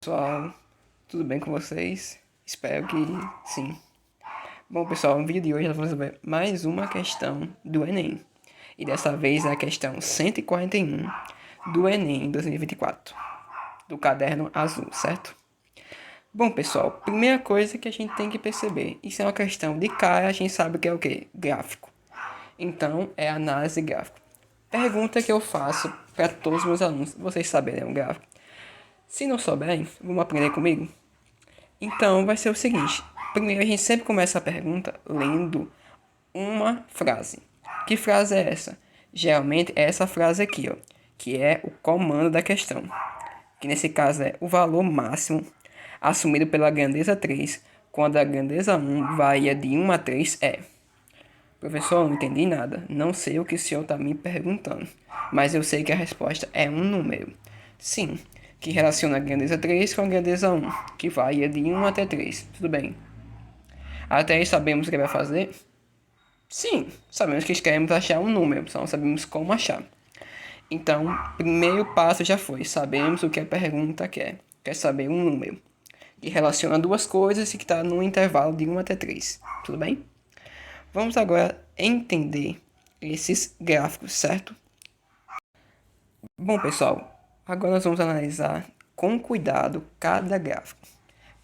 Pessoal, tudo bem com vocês? Espero que sim. Bom, pessoal, no vídeo de hoje nós vamos ver mais uma questão do Enem. E dessa vez é a questão 141 do Enem 2024, do caderno azul, certo? Bom, pessoal, primeira coisa que a gente tem que perceber, isso é uma questão de cara, a gente sabe que é o quê? Gráfico. Então, é análise gráfica. Pergunta que eu faço para todos os meus alunos, vocês saberem um gráfico? Se não souberem, vamos aprender comigo? Então, vai ser o seguinte. Primeiro, a gente sempre começa a pergunta lendo uma frase. Que frase é essa? Geralmente é essa frase aqui, ó, que é o comando da questão. Que nesse caso é o valor máximo assumido pela grandeza 3, quando a grandeza 1 varia de 1 a 3 é... Professor, não entendi nada. Não sei o que o senhor está me perguntando. Mas eu sei que a resposta é um número. Sim, que relaciona a grandeza 3 com a grandeza 1, que varia de 1 até 3. Tudo bem. Até aí sabemos o que vai fazer? Sim, sabemos que queremos achar um número, só não sabemos como achar. Então, primeiro passo já foi. Sabemos o que a pergunta quer. Quer saber um número. Que relaciona duas coisas e que está no intervalo de 1 até 3. Tudo bem? Vamos agora entender esses gráficos, certo? Bom, pessoal, agora nós vamos analisar com cuidado cada gráfico.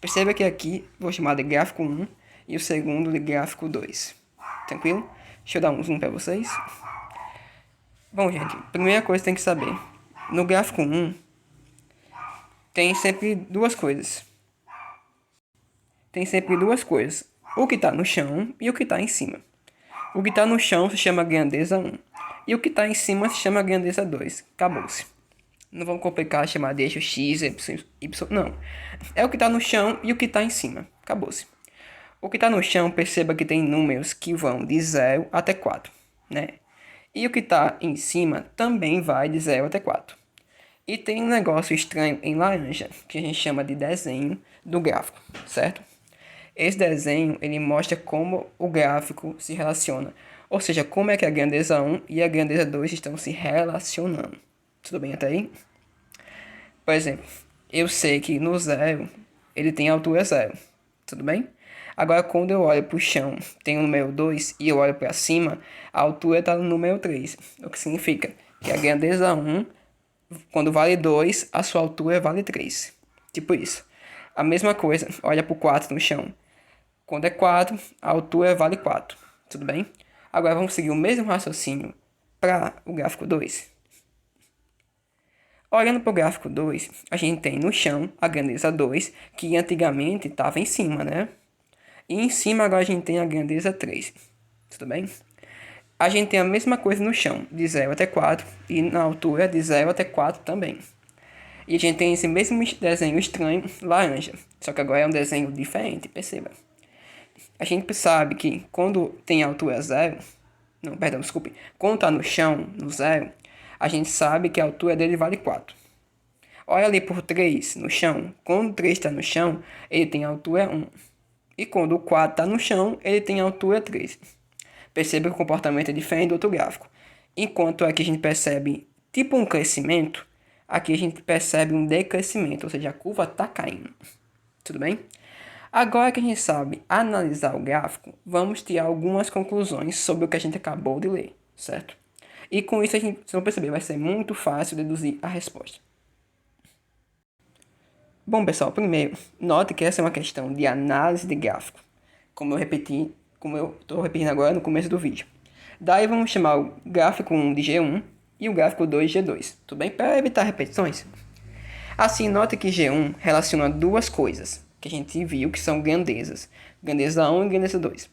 Perceba que aqui vou chamar de gráfico 1 e o segundo de gráfico 2. Tranquilo? Deixa eu dar um zoom para vocês. Bom, gente, primeira coisa que tem que saber. No gráfico 1, tem sempre duas coisas. O que está no chão e o que está em cima. O que está no chão se chama grandeza 1. E o que está em cima se chama grandeza 2. Acabou-se. Não vamos complicar, chamar de eixo X, Y, não. É o que está no chão e o que está em cima. Acabou-se. O que está no chão, perceba que tem números que vão de 0 até 4, né? E o que está em cima também vai de 0 até 4. E tem um negócio estranho em laranja, que a gente chama de desenho do gráfico, certo? Esse desenho, ele mostra como o gráfico se relaciona. Ou seja, como é que a grandeza 1 e a grandeza 2 estão se relacionando. Tudo bem até aí? Por exemplo, eu sei que no 0, ele tem altura 0. Tudo bem? Agora, quando eu olho para o chão, tem o número 2 e eu olho para cima, a altura está no número 3. O que significa que a grandeza 1, quando vale 2, a sua altura vale 3. Tipo isso. A mesma coisa, olha para o 4 no chão. Quando é 4, a altura vale 4. Tudo bem? Agora vamos seguir o mesmo raciocínio para o gráfico 2. Olhando para o gráfico 2, a gente tem no chão a grandeza 2, que antigamente estava em cima, né? E em cima agora a gente tem a grandeza 3. Tudo bem? A gente tem a mesma coisa no chão, de 0 até 4, e na altura de 0 até 4 também. E a gente tem esse mesmo desenho estranho, laranja. Só que agora é um desenho diferente, perceba. A gente sabe que quando tem altura 0, não, perdão, desculpe, quando está no chão, no 0, a gente sabe que a altura dele vale 4. Olha ali por 3 no chão, quando o 3 está no chão, ele tem altura 1. E quando o 4 está no chão, ele tem altura 3. Perceba que o comportamento é diferente do outro gráfico. Enquanto aqui a gente percebe tipo um crescimento, aqui a gente percebe um decrescimento, ou seja, a curva está caindo. Tudo bem? Agora que a gente sabe analisar o gráfico, vamos tirar algumas conclusões sobre o que a gente acabou de ler, certo? E com isso, vocês vão perceber, vai ser muito fácil deduzir a resposta. Bom, pessoal, primeiro, note que essa é uma questão de análise de gráfico, como eu estou repetindo agora no começo do vídeo. Daí vamos chamar o gráfico 1 de G1 e o gráfico 2 de G2, tudo bem? Para evitar repetições. Assim, note que G1 relaciona duas coisas, que a gente viu que são grandezas, grandeza 1 e grandeza 2.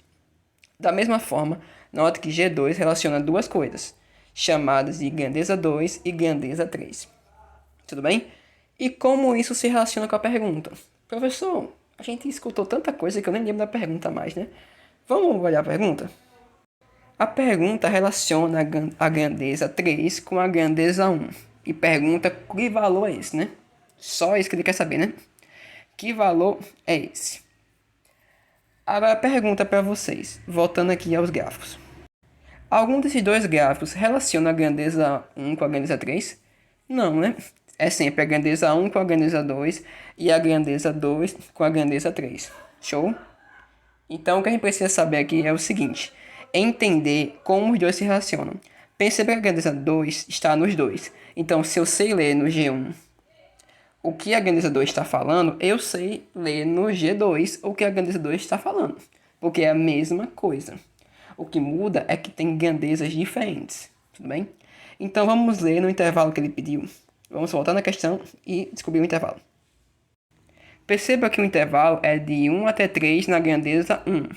Da mesma forma, note que G2 relaciona duas coisas, chamadas de grandeza 2 e grandeza 3. Tudo bem? E como isso se relaciona com a pergunta? Professor, a gente escutou tanta coisa que eu nem lembro da pergunta mais, né? Vamos olhar a pergunta? A pergunta relaciona a grandeza 3 com a grandeza 1 e pergunta que valor é esse, né? Só isso que ele quer saber, né? Que valor é esse? Agora pergunta para vocês, voltando aqui aos gráficos. Algum desses dois gráficos relaciona a grandeza 1 com a grandeza 3? Não, né? é sempre a grandeza 1 com a grandeza 2 e a grandeza 2 com a grandeza 3. Show? Então, o que a gente precisa saber aqui é o seguinte: entender como os dois se relacionam. Perceba que a grandeza 2 está nos dois. Então, se eu sei ler no G1 o que a grandeza 2 está falando, eu sei ler no G2 o que a grandeza 2 está falando. Porque é a mesma coisa. O que muda é que tem grandezas diferentes. Tudo bem? Então, vamos ler no intervalo que ele pediu. Vamos voltar na questão e descobrir o intervalo. Perceba que o intervalo é de 1 até 3 na grandeza 1.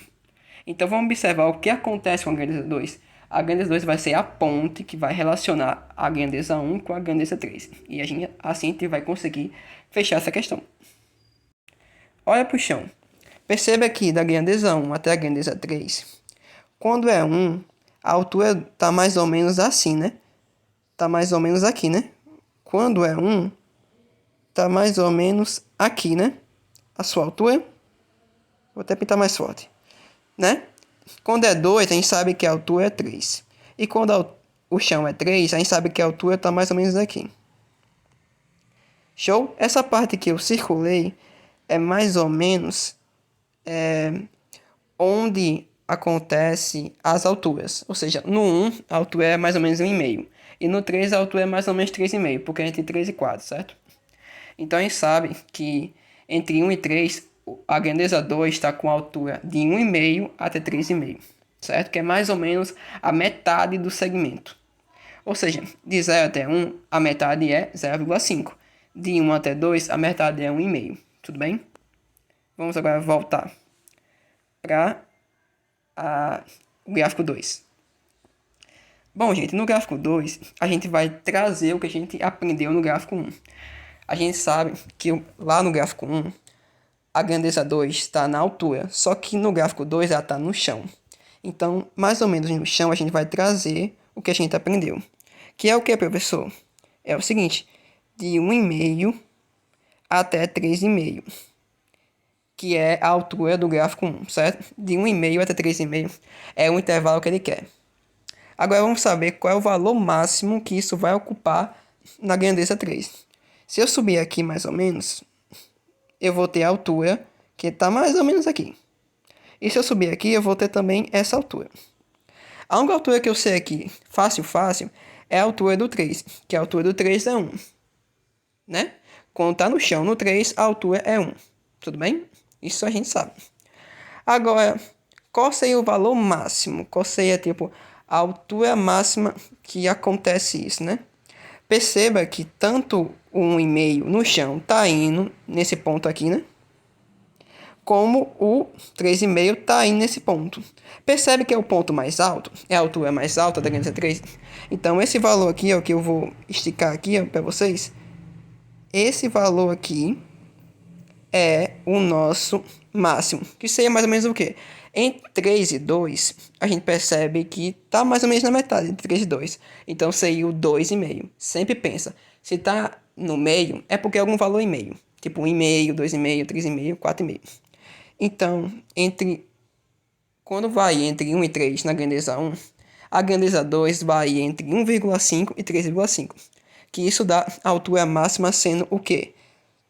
Então vamos observar o que acontece com a grandeza 2. A grandeza 2 vai ser a ponte que vai relacionar a grandeza 1 com a grandeza 3. E assim a gente vai conseguir fechar essa questão. Olha para o chão. Perceba que da grandeza 1 até a grandeza 3, quando é 1, a altura está mais ou menos assim, né? Está mais ou menos aqui, né? Quando é 1, está mais ou menos aqui, né? A sua altura. Vou até pintar mais forte, né? Quando é 2, a gente sabe que a altura é 3. E quando o chão é 3, a gente sabe que a altura está mais ou menos aqui. Show? Essa parte que eu circulei é mais ou menos onde acontece as alturas. Ou seja, no 1, a altura é mais ou menos 1,5. E no 3, a altura é mais ou menos 3,5, porque a gente tem 3 e 4, certo? Então a gente sabe que entre 1 e 3, a grandeza 2 está com a altura de 1,5 até 3,5, certo? Que é mais ou menos a metade do segmento. Ou seja, de 0 até 1, a metade é 0,5. De 1 até 2, a metade é 1,5. Tudo bem? Vamos agora voltar para o gráfico 2. Bom, gente, no gráfico 2, a gente vai trazer o que a gente aprendeu no gráfico 1. A gente sabe que lá no gráfico 1, a grandeza 2 está na altura, só que no gráfico 2 ela está no chão. Então, mais ou menos no chão, a gente vai trazer o que a gente aprendeu. Que é o que, professor? É o seguinte, de 1,5 até 3,5, que é a altura do gráfico 1, certo? De 1,5 até 3,5 é o intervalo que ele quer. Agora vamos saber qual é o valor máximo que isso vai ocupar na grandeza 3. Se eu subir aqui mais ou menos, eu vou ter a altura que está mais ou menos aqui. E se eu subir aqui, eu vou ter também essa altura. A única altura que eu sei aqui, fácil, é a altura do 3, que a altura do 3 é 1. Né? Quando está no chão, no 3, a altura é 1. Tudo bem? Isso a gente sabe. Agora, qual seria o valor máximo? Qual seria, tipo, a altura máxima que acontece isso, né? Perceba que tanto o 1,5 no chão está indo nesse ponto aqui, né? Como o 3,5 está indo nesse ponto. Percebe que é o ponto mais alto? É a altura mais alta da grandeza 3? Então, esse valor aqui, ó, que eu vou esticar aqui para vocês. Esse valor aqui é o nosso máximo. Que seria mais ou menos o quê? Em 3 e 2, a gente percebe que está mais ou menos na metade de 3 e 2. Então, seria o 2,5. Sempre pensa, se está no meio, é porque é algum valor em meio. Tipo 1,5, 2,5, 3,5, 4,5. Então, quando vai entre 1 e 3 na grandeza 1, a grandeza 2 vai entre 1,5 e 3,5. Que isso dá a altura máxima sendo o quê?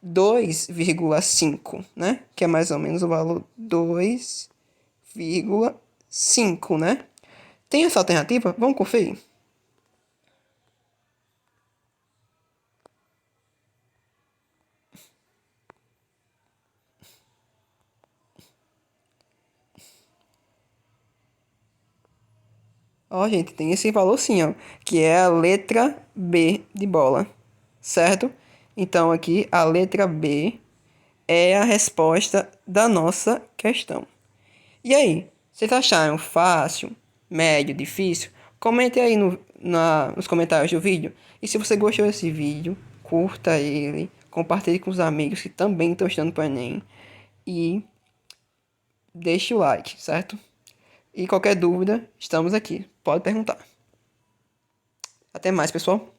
2,5, né? Que é mais ou menos o valor 2,5, né? Tem essa alternativa? Vamos conferir. Ó, gente, tem esse valor sim, ó, que é a letra B de bola, certo? Então, aqui, a letra B é a resposta da nossa questão. E aí, vocês acharam fácil, médio, difícil? Comente aí nos comentários do vídeo. E se você gostou desse vídeo, curta ele, compartilhe com os amigos que também estão estudando para o Enem. E deixe o like, certo? E qualquer dúvida, estamos aqui. Pode perguntar. Até mais, pessoal.